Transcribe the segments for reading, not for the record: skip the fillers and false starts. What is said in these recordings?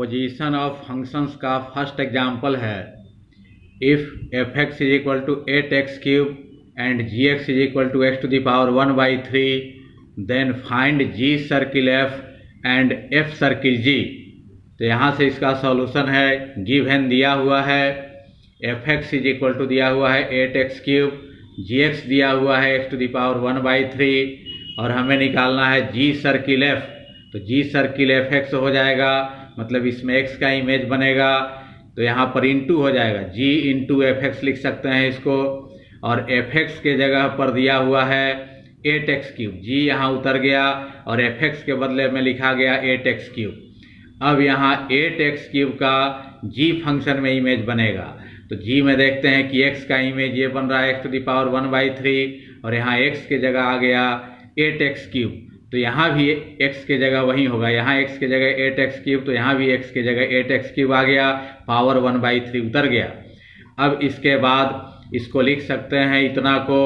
Position of functions का first example है if F X is equal to 8x³ and G X is equal to x⁻⁴ then find G circle F and F circle G. तो यहाँ से इसका solution है given दिया हुआ है F X is equal to दिया हुआ है 8x³, जी एक्स दिया हुआ है x⁻⁴ और हमें निकालना है जी सर्किल एफ। तो जी सर्किल एफ एक्स हो जाएगा, मतलब इसमें एक्स का इमेज बनेगा, तो यहाँ पर इंटू हो जाएगा, जी इंटू एफ एक्स लिख सकते हैं इसको। और एफ एक्स के जगह पर दिया हुआ है 8x³, जी यहाँ उतर गया और एफ एक्स के बदले में लिखा गया 8x³। अब यहाँ 8x³ का जी फंक्शन में इमेज बनेगा, तो जी में देखते हैं कि x का इमेज ये बन रहा है x⁻⁴ और यहाँ x के जगह आ गया 8x³। तो यहाँ भी x के जगह वही होगा, यहाँ x के जगह 8x³, तो यहाँ भी x के जगह 8x³ आ गया, पावर 1/3 उतर गया। अब इसके बाद इसको लिख सकते हैं, इतना को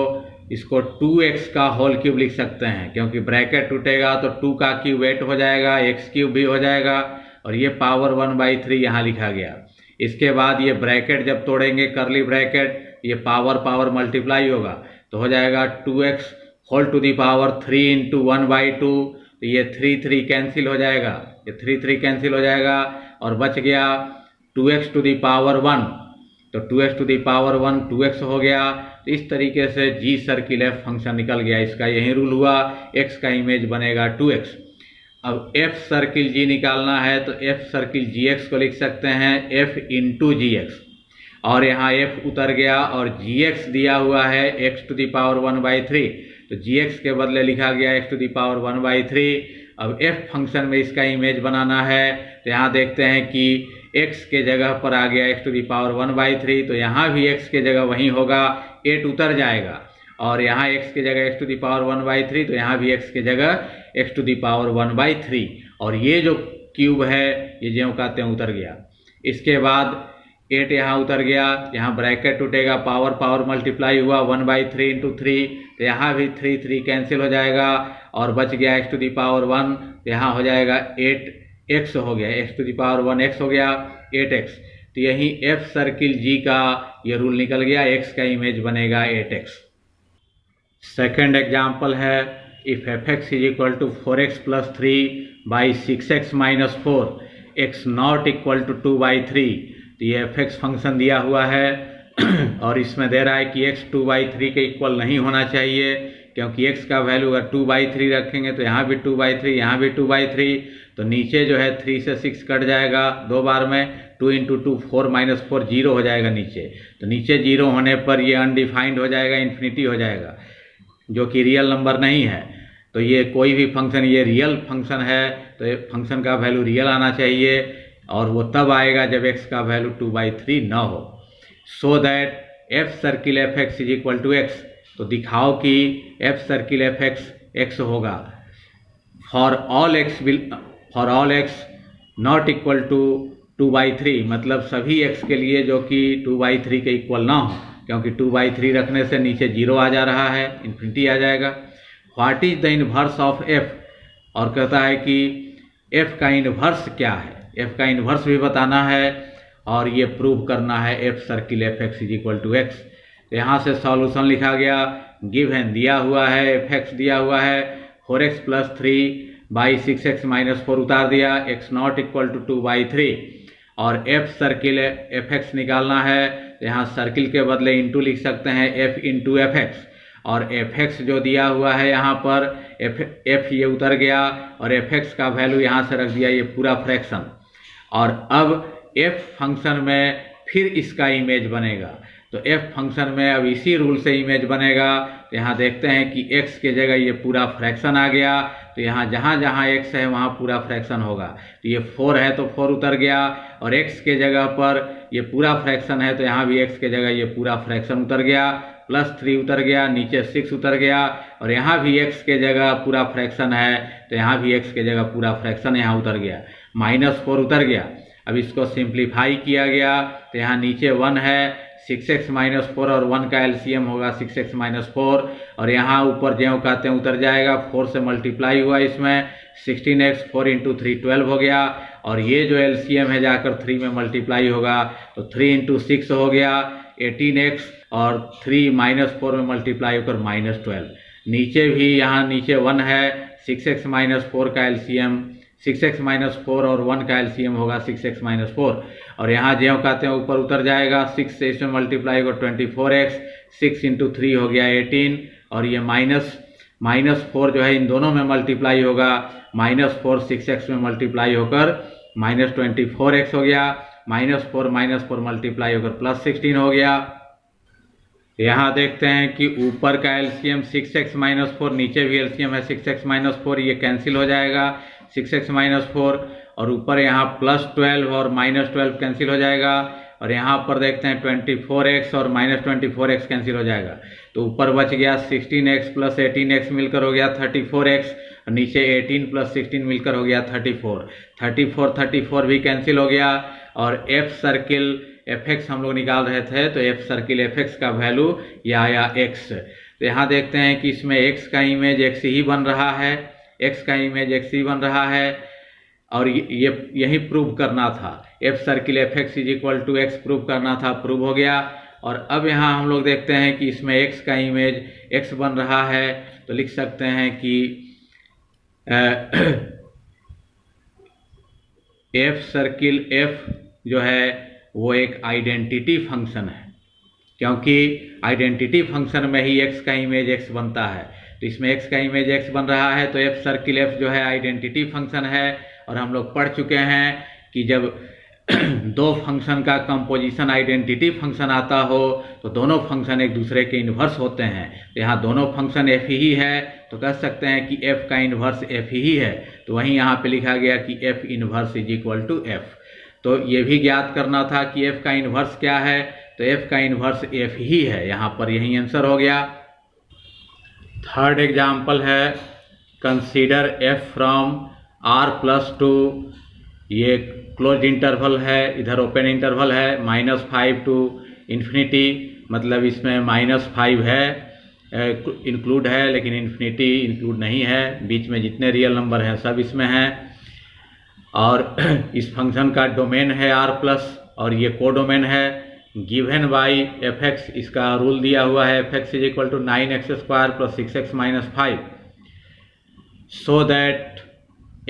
इसको 2x का होल क्यूब लिख सकते हैं, क्योंकि ब्रैकेट टूटेगा तो 2 का क्यूब 8 हो जाएगा, x³ भी हो जाएगा और ये पावर 1/3 यहाँ लिखा गया। इसके बाद ये ब्रैकेट जब तोड़ेंगे करली ब्रैकेट, ये पावर मल्टीप्लाई होगा, तो हो जाएगा 2x whole to the power 3 into 1/2। तो ये 3 कैंसिल हो जाएगा, ये 3 कैंसिल हो जाएगा और बच गया 2x टू दी पावर 1। तो 2x to the power 1 2x हो गया। तो इस तरीके से जी सर्किल एफ फंक्शन निकल गया, इसका यही रूल हुआ, x का इमेज बनेगा 2x। अब f सर्किल g निकालना है, तो f सर्किल gx को लिख सकते हैं f इंटू जी एक्स, और यहाँ f उतर गया और gx दिया हुआ है x⁻⁴ तो gx के बदले लिखा गया x⁻⁴। अब f फंक्शन में इसका इमेज बनाना है, तो यहाँ देखते हैं कि x के जगह पर आ गया x⁻⁴, तो यहाँ भी x के जगह वही होगा, 8 उतर जाएगा और यहाँ x के जगह x⁻⁴, तो यहाँ भी x के जगह x⁻⁴ और ये जो क्यूब है ये ज्यों का त्यों उतर गया। इसके बाद 8 यहाँ उतर गया, यहाँ ब्रैकेट टूटेगा, पावर मल्टीप्लाई हुआ 1/3 इंटू 3, तो यहाँ भी 3 कैंसिल हो जाएगा और बच गया x⁻⁴, यहाँ हो जाएगा 8x हो गया, x⁻⁴ हो गया 8x। तो यही f सर्किल g का ये रूल निकल गया, x का इमेज बनेगा 8x। सेकेंड एग्जाम्पल है if F X is equal to 4x + 3/6x - 4 x not equal to 2/3। तो ये एफ एक्स फंक्शन दिया हुआ है और इसमें दे रहा है कि x 2/3 के इक्वल नहीं होना चाहिए, क्योंकि x का वैल्यू अगर 2/3 रखेंगे तो यहाँ भी 2/3, यहाँ भी 2/3, तो नीचे जो है 3 से 6 कट जाएगा 2 बार में, 2 × 2 4 - 4 0 हो जाएगा नीचे। तो नीचे 0 होने पर ये अनडिफाइंड हो जाएगा, इन्फिनिटी हो जाएगा, जो कि रियल नंबर नहीं है। तो ये कोई भी फंक्शन, ये रियल फंक्शन है, तो ये फंक्शन का वैल्यू रियल आना चाहिए और वो तब आएगा जब x का वैल्यू 2/3 न हो। So that f circle F X is equal to x। तो दिखाओ कि f circle F X x होगा for all x not equal to 2/3, मतलब सभी x के लिए जो कि 2/3 के इक्वल ना हो, क्योंकि 2/3 रखने से नीचे 0 आ जा रहा है, इन्फिनिटी आ जाएगा। What is the inverse of f, और कहता है कि f का इन्वर्स क्या है, f का इन्वर्स भी बताना है और ये प्रूव करना है f circle F X is equal to x। तो यहाँ से सॉल्यूशन लिखा गया, गिवन दिया हुआ है, एफ एक्स दिया हुआ है 4x + 3/6x - 4 उतार दिया, x नॉट इक्वल टू 2/3 और f सर्किल एफ एक्स निकालना है, तो यहाँ सर्किल के बदले इंटू लिख सकते हैं f इंटू एफ एक्स, और एफ एक्स जो दिया हुआ है यहाँ पर f ये उतर गया और एफ एक्स का वैल्यू यहाँ से रख दिया, ये पूरा फ्रैक्शन। और अब f फंक्शन में फिर इसका इमेज बनेगा, तो f फंक्शन में अब इसी रूल से इमेज बनेगा। तो यहाँ देखते हैं कि x के जगह ये पूरा फ्रैक्शन आ गया, तो यहाँ जहाँ जहाँ x है वहाँ पूरा फ्रैक्शन होगा। तो ये 4 है तो 4 उतर गया और x के जगह पर ये पूरा फ्रैक्शन है, तो यहाँ भी x के जगह ये पूरा फ्रैक्शन उतर गया, +3 उतर गया, नीचे 6 उतर गया और यहाँ भी x के जगह पूरा फ्रैक्शन है, तो यहाँ भी x के जगह पूरा फ्रैक्शन यहाँ उतर गया, -4 उतर गया। अब इसको सिंप्लीफाई किया गया, तो यहाँ नीचे 1 है, 6x माइनस 4 और 1 का एलसीएम होगा 6x माइनस 4, और यहाँ ऊपर ज्यों कहते हैं उतर जाएगा, 4 से मल्टीप्लाई हुआ इसमें 16x, 4 इंटू 3 12 हो गया, और ये जो एलसीएम है जाकर 3 में मल्टीप्लाई होगा तो 3 इंटू 6 हो गया 18x, और 3 माइनस 4 में मल्टीप्लाई होकर -12। नीचे भी यहाँ नीचे 1 है, 6x माइनस 4 का एलसीएम 6x माइनस 4 और 1 का एलसीएम होगा 6x माइनस 4, और यहाँ ज्यों कहते हैं ऊपर उतर जाएगा, 6 से इसमें मल्टीप्लाई होगा 24x, 6 इंटू 3 हो गया 18, और ये -4 जो है इन दोनों में मल्टीप्लाई होगा, -4 6x में मल्टीप्लाई होकर -24x हो गया, -4 मल्टीप्लाई होकर +16 हो गया। यहाँ देखते हैं कि ऊपर का एलसीएम 6x माइनस 4, नीचे भी एलसीएम है 6x माइनस 4, ये कैंसिल हो जाएगा 6x माइनस 4, और ऊपर यहाँ +12 और -12 कैंसिल हो जाएगा, और यहाँ पर देखते हैं 24x और -24x कैंसिल हो जाएगा, तो ऊपर बच गया 16x प्लस 18x मिलकर हो गया 34x, और नीचे 18 प्लस 16 मिलकर हो गया 34 भी कैंसिल हो गया, और f सर्किल fx हम लोग निकाल रहे थे, तो f सर्किल fx का वैल्यू ये आया x। तो यहाँ देखते हैं कि इसमें x का इमेज x ही बन रहा है, x का इमेज x ही बन रहा है, और ये यही प्रूव करना था, f circle fx is equal to x prove करना था, प्रूव हो गया। और अब यहाँ हम लोग देखते हैं कि इसमें x का इमेज x बन रहा है, तो लिख सकते हैं कि f सर्किल f जो है वो एक आइडेंटिटी फंक्शन है, क्योंकि आइडेंटिटी फंक्शन में ही x का इमेज x बनता है, तो इसमें x का इमेज x बन रहा है, तो f सर्किल f जो है आइडेंटिटी फंक्शन है। और हम लोग पढ़ चुके हैं कि जब दो फंक्शन का कंपोजिशन आइडेंटिटी फंक्शन आता हो तो दोनों फंक्शन एक दूसरे के इन्वर्स होते हैं, तो यहाँ दोनों फंक्शन f ही है, तो कह सकते हैं कि f का इन्वर्स f ही है, तो वहीं यहाँ पे लिखा गया कि f inverse is equal to f। तो ये भी ज्ञात करना था कि f का इन्वर्स क्या है, तो f का इन्वर्स f ही है, यहाँ पर यही आंसर हो गया। थर्ड एग्जाम्पल है, कंसीडर f फ्रॉम r+2, ये क्लोज इंटरवल है, इधर ओपन इंटरवल है, -5 टू इन्फिनिटी, मतलब इसमें -5 है इंक्लूड है, लेकिन इन्फिनिटी इंक्लूड नहीं है, बीच में जितने रियल नंबर हैं सब इसमें हैं। और इस फंक्शन का डोमेन है r+, और ये कोडोमेन है, गिवन बाई fx, इसका रूल दिया हुआ है fx is equal to 9x square plus 6x minus 5, so that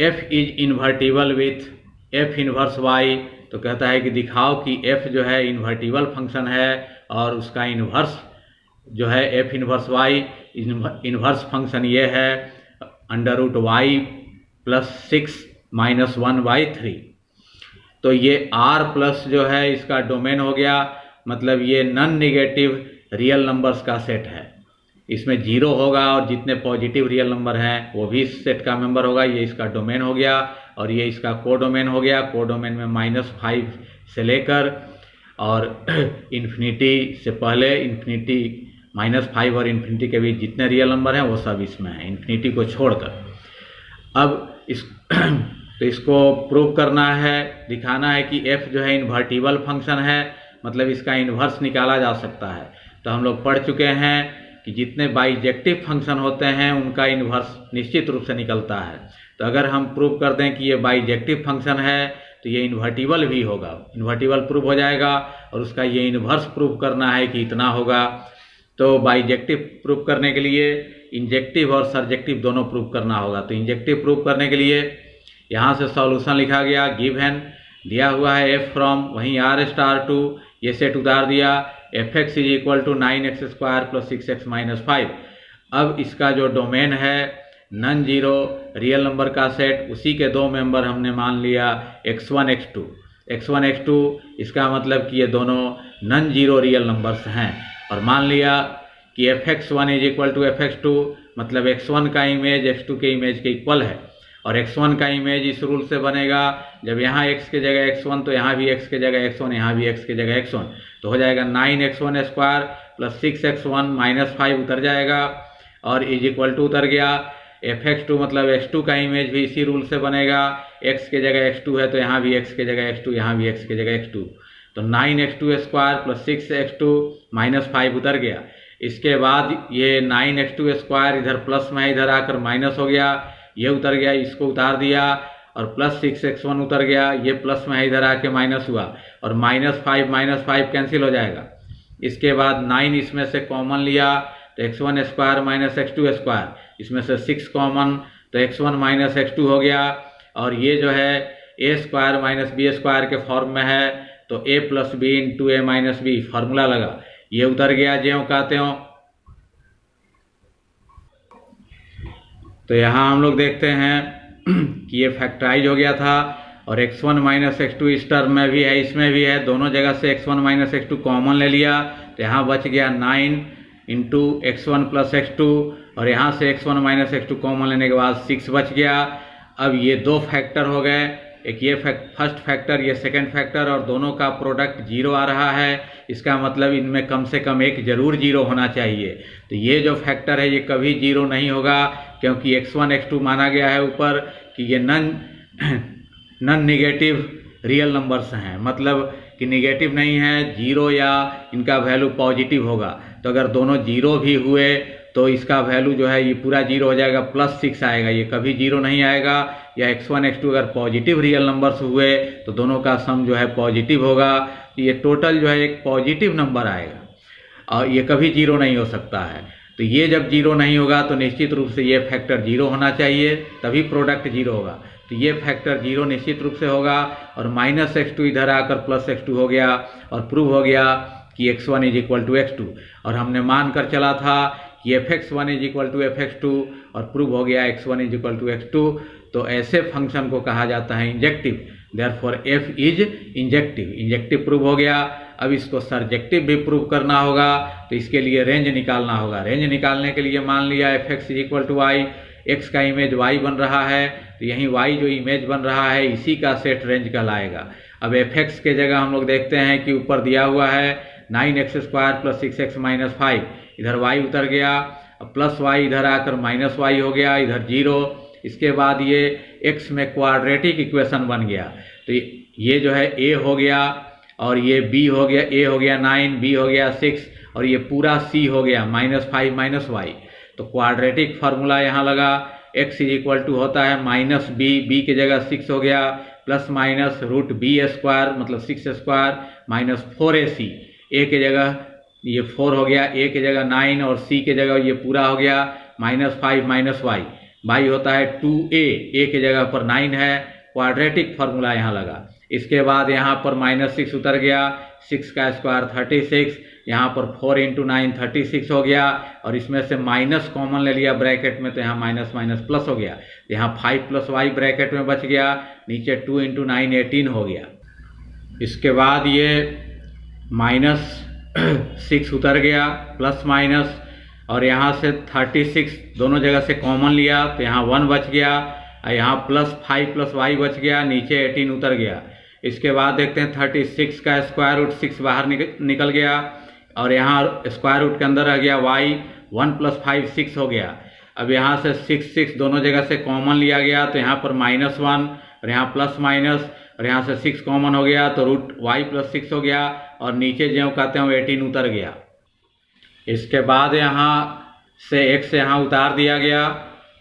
f is invertible with f inverse y। तो कहता है कि दिखाओ कि f जो है इन्वर्टिबल फंक्शन है और उसका इन्वर्स जो है f inverse y, inverse function ये है √y प्लस 6 माइनस 1/3। तो ये r+ जो है इसका डोमेन हो गया, मतलब ये नॉन नेगेटिव रियल नंबर्स का सेट है, इसमें 0 होगा और जितने पॉजिटिव रियल नंबर हैं वो भी इस सेट का मेंबर होगा, ये इसका डोमेन हो गया। और ये इसका कोडोमेन हो गया, कोडोमेन में -5 से लेकर और इन्फिनिटी से पहले, इन्फिनिटी -5 और इन्फिनिटी के बीच जितने रियल नंबर हैं वो सब इसमें हैं, इन्फिनिटी को छोड़कर। अब तो इसको प्रूव करना है, दिखाना है कि f जो है इन्वर्टिबल फंक्शन है, मतलब इसका इन्वर्स निकाला जा सकता है। तो हम लोग पढ़ चुके हैं कि जितने बाइजेक्टिव फंक्शन होते हैं उनका इन्वर्स निश्चित रूप से निकलता है। तो अगर हम प्रूव कर दें कि ये बाइजेक्टिव फंक्शन है तो ये इन्वर्टिबल भी होगा, इन्वर्टिबल प्रूव हो जाएगा, और उसका ये इन्वर्स प्रूव करना है कि इतना होगा। तो बाइजेक्टिव प्रूव करने के लिए इंजेक्टिव और सर्जेक्टिव दोनों प्रूव करना होगा। तो इंजेक्टिव प्रूव करने के लिए यहाँ से सॉल्यूशन लिखा गया, गिवन दिया हुआ है f फ्रॉम, वहीं r⁻2 ये सेट उतार दिया, fx is equal to 9x square plus 6x minus 5। अब इसका जो डोमेन है नॉन जीरो रियल नंबर का सेट, उसी के दो मेंबर हमने मान लिया x1 x2। x1 x2 इसका मतलब कि ये दोनों नॉन जीरो रियल नंबर्स हैं, और मान लिया कि fx1 is equal to fx2, मतलब x1 का इमेज x2 के इमेज के इक्वल है, और x1 का इमेज इस रूल से बनेगा, जब यहाँ x के जगह x1 तो यहाँ भी x के जगह x1, यहाँ भी x के जगह x1, तो हो जाएगा 9x1 square plus 6x1 minus 5 उतर जाएगा, और इज इक्वल टू उतर गया। fx2 मतलब x2 का इमेज भी इसी रूल से बनेगा, x के जगह x2 है तो यहाँ भी x के जगह x2, यहाँ भी x के जगह x2, तो 9x² प्लस 6x2 माइनस 5 उतर गया। इसके बाद ये 9x² इधर प्लस में इधर आकर माइनस हो गया, ये उतर गया, इसको उतार दिया, और प्लस 6x1 उतर गया, ये प्लस में इधर आके माइनस हुआ, और माइनस 5 कैंसिल हो जाएगा। इसके बाद 9 इसमें से कॉमन लिया तो x1² माइनस x2², इसमें से 6 कॉमन तो x1 माइनस x2 हो गया, और ये जो है a² माइनस b² के फॉर्म में है, तो a plus B into A minus B formula लगा, ये उतर गया ज्यों कहते हो। तो यहाँ हम लोग देखते हैं कि ये फैक्टराइज हो गया था, और x1 माइनस x2 इस टर्म में भी है, इसमें भी है, दोनों जगह से x1 माइनस x2 कॉमन ले लिया, तो यहाँ बच गया 9 इंटू x1 प्लस x2, और यहाँ से x1 माइनस x2 कॉमन लेने के बाद 6 बच गया। अब ये दो फैक्टर हो गए, एक ये फर्स्ट फैक्टर, ये सेकंड फैक्टर, और दोनों का प्रोडक्ट 0 आ रहा है, इसका मतलब इनमें कम से कम एक जरूर 0 होना चाहिए। तो ये जो फैक्टर है ये कभी 0 नहीं होगा, क्योंकि x1 x2 माना गया है ऊपर कि ये नॉन निगेटिव रियल नंबर्स हैं, मतलब कि निगेटिव नहीं है, 0 या इनका वैल्यू पॉजिटिव होगा। तो अगर दोनों 0 भी हुए तो इसका वैल्यू जो है ये पूरा 0 हो जाएगा, प्लस 6 आएगा, ये कभी 0 नहीं आएगा। या x1 x2 अगर पॉजिटिव रियल नंबर्स हुए तो दोनों का सम जो है पॉजिटिव होगा, ये टोटल जो है एक पॉजिटिव नंबर आएगा, और ये कभी 0 नहीं हो सकता है। तो ये जब 0 नहीं होगा तो निश्चित रूप से ये फैक्टर 0 होना चाहिए, तभी प्रोडक्ट 0 होगा। तो ये फैक्टर 0 निश्चित रूप से होगा, और माइनस x2 इधर आकर प्लस x2 हो गया, और प्रूव हो गया कि x1 is equal to x2, और हमने मान कर चला था कि fx1 is equal to fx2, और प्रूव हो गया x1 is equal to x2। तो ऐसे फंक्शन को कहा जाता है injective, therefore f is injective. Injective prove हो गया, अब इसको सर्जेक्टिव भी प्रूव करना होगा, तो इसके लिए रेंज निकालना होगा। रेंज निकालने के लिए मान लिया fx is equal to y, x का इमेज y बन रहा है, तो यहीं y जो इमेज बन रहा है इसी का सेट रेंज कहलाएगा। अब fx के जगह हम लोग देखते हैं कि ऊपर दिया हुआ है 9x² प्लस 6x माइनस 5, इधर y उतर गया, अब प्लस y इधर आकर माइनस y हो गया, इधर 0। इसके बाद ये x में क्वाड्रेटिक इक्वेशन बन गया, तो ये जो है a हो गया, और ये b हो गया, a हो गया 9, b हो गया 6, और ये पूरा c हो गया -5 माइनस y। तो क्वाड्रेटिक फार्मूला यहाँ लगा, x इज इक्वल टू होता है माइनस b की जगह 6 हो गया, प्लस माइनस रूट b² मतलब 6² माइनस 4ac, a की जगह ये 4 हो गया, a की जगह 9, और c की जगह ये पूरा हो गया -5 माइनस y होता है 2a, a की जगह पर 9 है, क्वाड्रेटिक फार्मूला यहाँ लगा। इसके बाद यहाँ पर -6 उतर गया, 6 का स्क्वायर 36, यहाँ पर 4 इंटू 9 36 हो गया, और इसमें से माइनस कॉमन ले लिया ब्रैकेट में, तो यहाँ माइनस माइनस प्लस हो गया, यहाँ 5 प्लस y ब्रैकेट में बच गया, नीचे 2 इंटू 9 18 हो गया। इसके बाद ये -6 उतर गया, प्लस माइनस, और यहाँ से 36 दोनों जगह से कॉमन लिया, तो यहाँ 1 बच गया, और यहाँ +5 प्लस y बच गया, नीचे 18 उतर गया। इसके बाद देखते हैं 36 का स्क्वायर रूट 6 बाहर निकल गया, और यहाँ स्क्वायर रूट के अंदर रह गया y, 1 + 5 6 हो गया। अब यहाँ से 6 दोनों जगह से कॉमन लिया गया, तो यहाँ पर -1, और यहाँ प्लस माइनस, और यहाँ से 6 कॉमन हो गया, तो रूट y + 6 हो गया, और नीचे जो कहते हैं 18 उतर गया। इसके बाद यहाँ से x यहाँ उतार दिया गया,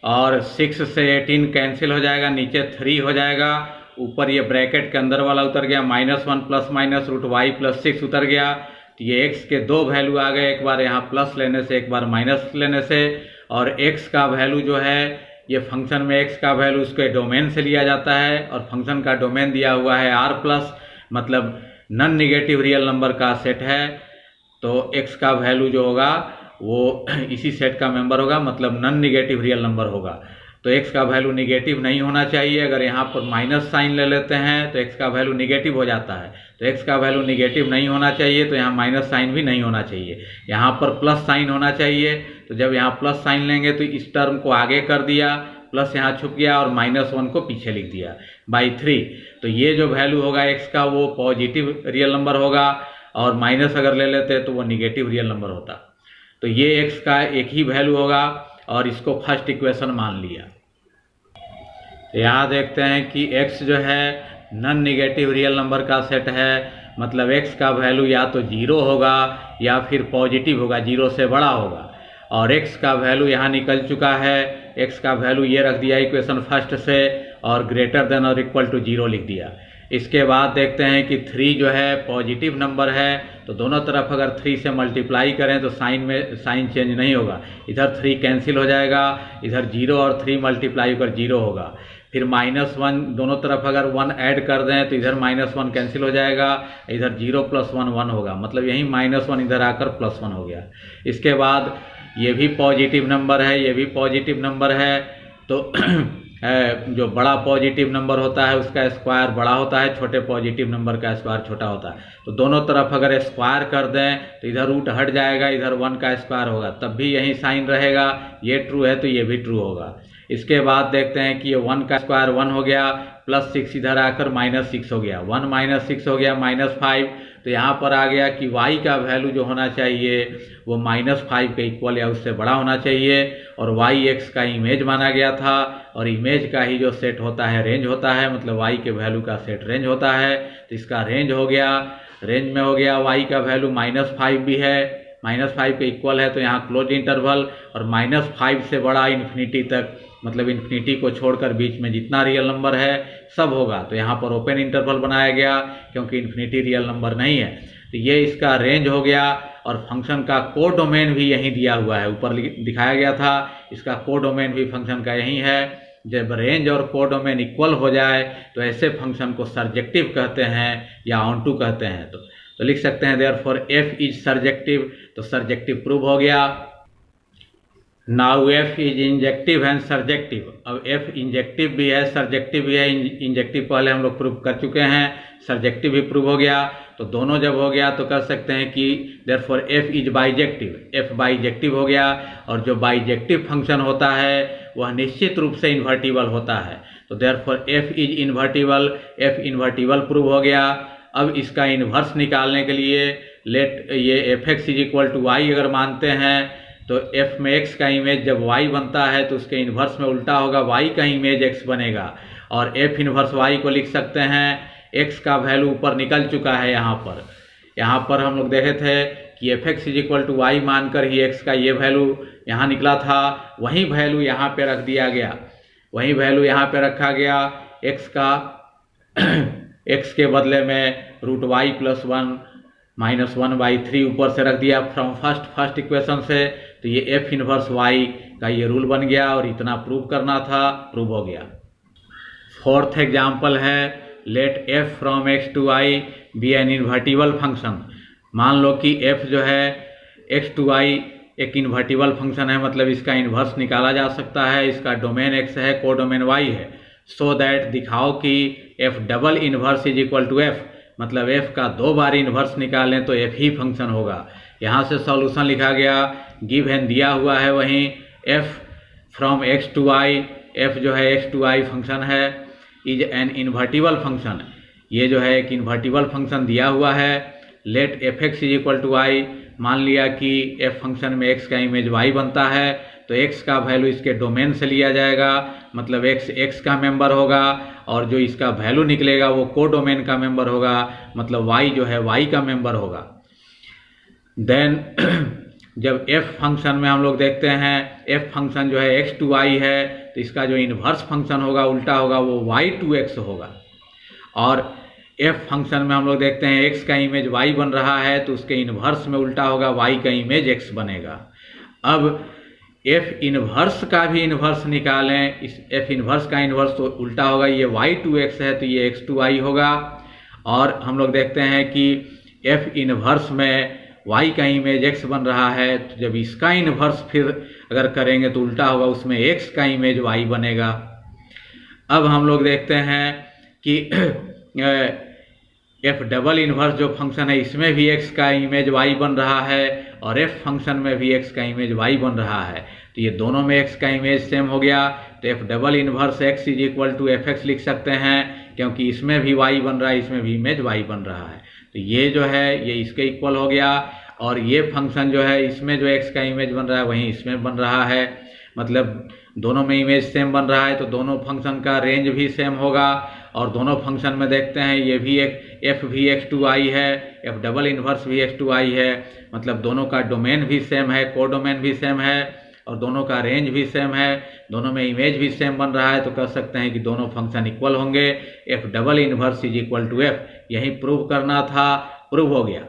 और 6 से 18 कैंसिल हो जाएगा, नीचे 3 हो जाएगा, ऊपर ये ब्रैकेट के अंदर वाला उतर गया, -1 प्लस माइनस रूट y + 6 उतर गया। तो ये x के दो वैल्यू आ गए, एक बार यहाँ प्लस लेने से, एक बार माइनस लेने से, और x का वैल्यू जो है ये फंक्शन में x का वैल्यू उसके डोमेन से लिया जाता है, और फंक्शन का डोमेन दिया हुआ है r+, मतलब नॉन निगेटिव रियल नंबर का सेट है। तो x का वैल्यू जो होगा वो इसी सेट का मेंबर होगा, मतलब नॉन निगेटिव रियल नंबर होगा। तो x का वैल्यू निगेटिव नहीं होना चाहिए। अगर यहाँ पर माइनस साइन ले लेते हैं तो x का वैल्यू निगेटिव हो जाता है, तो x का वैल्यू निगेटिव नहीं होना चाहिए, तो यहाँ माइनस साइन भी नहीं होना चाहिए, यहाँ पर प्लस साइन होना चाहिए। तो जब यहाँ प्लस साइन लेंगे तो इस टर्म को आगे कर दिया, प्लस यहाँ छुप गया, और -1 को पीछे लिख दिया /3। तो ये जो वैल्यू होगा x का वो पॉजिटिव रियल नंबर होगा, और माइनस अगर ले लेते तो वो निगेटिव रियल नंबर होता। तो ये x का एक ही वैल्यू होगा, और इसको फर्स्ट इक्वेशन मान लिया। तो यहाँ देखते हैं कि x जो है नॉन निगेटिव रियल नंबर का सेट है, मतलब x का वैल्यू या तो 0 होगा या फिर पॉजिटिव होगा, 0 से बड़ा होगा। और x का वैल्यू यहाँ निकल चुका है, x का वैल्यू ये रख दिया इक्वेशन फर्स्ट से और ग्रेटर देन और इक्वल टू 0 लिख दिया। इसके बाद देखते हैं कि 3 जो है पॉजिटिव नंबर है, तो दोनों तरफ अगर 3 से मल्टीप्लाई करें तो साइन चेंज नहीं होगा, इधर 3 कैंसिल हो जाएगा, इधर 0 और 3 मल्टीप्लाई कर 0 होगा। फिर -1 दोनों तरफ अगर 1 ऐड कर दें तो इधर -1 कैंसिल हो जाएगा, इधर 0 + 1 1 होगा, मतलब यही -1 इधर आकर +1 हो गया। इसके बाद ये भी पॉजिटिव नंबर है, ये भी पॉजिटिव नंबर है, तो जो बड़ा पॉजिटिव नंबर होता है उसका स्क्वायर बड़ा होता है, छोटे पॉजिटिव नंबर का स्क्वायर छोटा होता है। तो दोनों तरफ अगर स्क्वायर कर दें तो इधर रूट हट जाएगा, इधर 1 का स्क्वायर होगा, तब भी यही साइन रहेगा। ये ट्रू है तो ये भी ट्रू होगा। इसके बाद देखते हैं कि ये 1 का स्क्वायर 1 हो गया, +6 इधर आकर -6 हो गया, 1 - 6 हो गया -5। तो यहाँ पर आ गया कि y का वैल्यू जो होना चाहिए वो -5 के इक्वल या उससे बड़ा होना चाहिए, और y x का इमेज माना गया था, और इमेज का ही जो सेट होता है रेंज होता है, मतलब y के वैल्यू का सेट रेंज होता है। तो इसका रेंज हो गया, रेंज में हो गया y का वैल्यू -5 भी है, -5 के इक्वल है, तो यहाँ क्लोज इंटरवल, और -5 से बड़ा इन्फिनिटी तक, मतलब इन्फिनिटी को छोड़कर बीच में जितना रियल नंबर है सब होगा। तो यहाँ पर ओपन इंटरवल बनाया गया क्योंकि इन्फिनिटी रियल नंबर नहीं है। तो ये इसका रेंज हो गया, और फंक्शन का कोडोमेन भी यहीं दिया हुआ है, ऊपर दिखाया गया था, इसका कोडोमेन भी फंक्शन का यही है। जब रेंज और कोडोमेन इक्वल हो जाए तो ऐसे फंक्शन को सर्जेक्टिव कहते हैं या ऑनटू कहते हैं। तो लिख सकते हैं देयरफॉर f इज सर्जेक्टिव, तो सर्जेक्टिव प्रूव हो गया। Now f is injective and surjective. अब f इंजेक्टिव भी है सर्जेक्टिव भी है। इंजेक्टिव पहले हम लोग प्रूव कर चुके हैं, सर्जेक्टिव भी प्रूव हो गया। तो दोनों जब हो गया तो कह सकते हैं कि therefore f is bijective, f bijective हो गया। और जो बाइजेक्टिव फंक्शन होता है वह निश्चित रूप से इन्वर्टिबल होता है, तो therefore f is invertible, f invertible prove हो गया। अब इसका इन्वर्स निकालने के लिए लेट ये fx is equal to y अगर मानते हैं तो f में x का इमेज जब y बनता है तो उसके इन्वर्स में उल्टा होगा, y का इमेज x बनेगा। और f इन्वर्स y को लिख सकते हैं, x का वैल्यू ऊपर निकल चुका है। यहाँ पर हम लोग देखे थे कि fx is equal to y मानकर ही x का ये वैल्यू यहाँ निकला था, वही वैल्यू यहाँ पे रख दिया गया, वही वैल्यू यहाँ पे रखा गया। x का x के बदले में √y + 1 - 1/3 ऊपर से रख दिया फ्रॉम फर्स्ट इक्वेशन से। तो ये f इनवर्स y का ये रूल बन गया, और इतना प्रूव करना था, प्रूव हो गया। फोर्थ एग्जाम्पल है let f from x to y be an invertible function. मान लो कि f जो है x to y एक इन्वर्टिबल फंक्शन है, मतलब इसका इन्वर्स निकाला जा सकता है, इसका डोमेन x है, कोडोमेन y है। सो दैट दिखाओ कि f double inverse is equal to f, मतलब f का 2 बार इन्वर्स निकालें तो f ही फंक्शन होगा। यहाँ से सॉल्यूशन लिखा गया, गिव एन दिया हुआ है, वहीं f from x to y, f जो है x to y फंक्शन है, इज एन इन्वर्टिबल फंक्शन। ये जो है एक इन्वर्टिबल फंक्शन दिया हुआ है। Let fx is equal to y, मान लिया कि f फंक्शन में x का इमेज y बनता है, तो x का वैल्यू इसके डोमेन से लिया जाएगा, मतलब x का मेंबर होगा, और जो इसका वैल्यू निकलेगा वो कोडोमेन का मेंबर होगा, मतलब y जो है y का मेंबर होगा। देन जब f फंक्शन में हम लोग देखते हैं f फंक्शन जो है x to y है, तो इसका जो इन्वर्स फंक्शन होगा उल्टा होगा, वो y to x होगा। और f फंक्शन में हम लोग देखते हैं x का इमेज y बन रहा है, तो उसके इन्वर्स में उल्टा होगा, y का इमेज x बनेगा। अब f इन्वर्स का भी इन्वर्स निकालें, इस f इन्वर्स का इन्वर्स तो उल्टा होगा, ये y to x है तो ये x to y होगा। और हम लोग देखते हैं कि f इन्वर्स में y का इमेज x बन रहा है, तो जब इसका इन्वर्स फिर अगर करेंगे तो उल्टा होगा, उसमें x का इमेज y बनेगा। अब हम लोग देखते हैं कि f डबल इन्वर्स जो फंक्शन है इसमें भी x का इमेज y बन रहा है, और f फंक्शन में भी x का इमेज y बन रहा है, तो ये दोनों में x का इमेज सेम हो गया। तो f double inverse x is equal to fx लिख सकते हैं, क्योंकि इसमें भी y बन रहा है, इसमें भी इमेज y बन रहा है, तो ये जो है ये इसके इक्वल हो गया। और ये फंक्शन जो है इसमें जो x का इमेज बन रहा है वहीं इसमें बन रहा है, मतलब दोनों में इमेज सेम बन रहा है, तो दोनों फंक्शन का रेंज भी सेम होगा। और दोनों फंक्शन में देखते हैं ये भी एक F V X to I है, F double inverse V X to I है, मतलब दोनों का डोमेन भी सेम है, कोडोमेन भी सेम है और दोनों का रेंज भी सेम है, दोनों में इमेज भी सेम बन रहा है, तो कह सकते हैं कि दोनों फंक्शन इक्वल होंगे। F double inverse is equal to F, यही प्रूव करना था, प्रूव हो गया।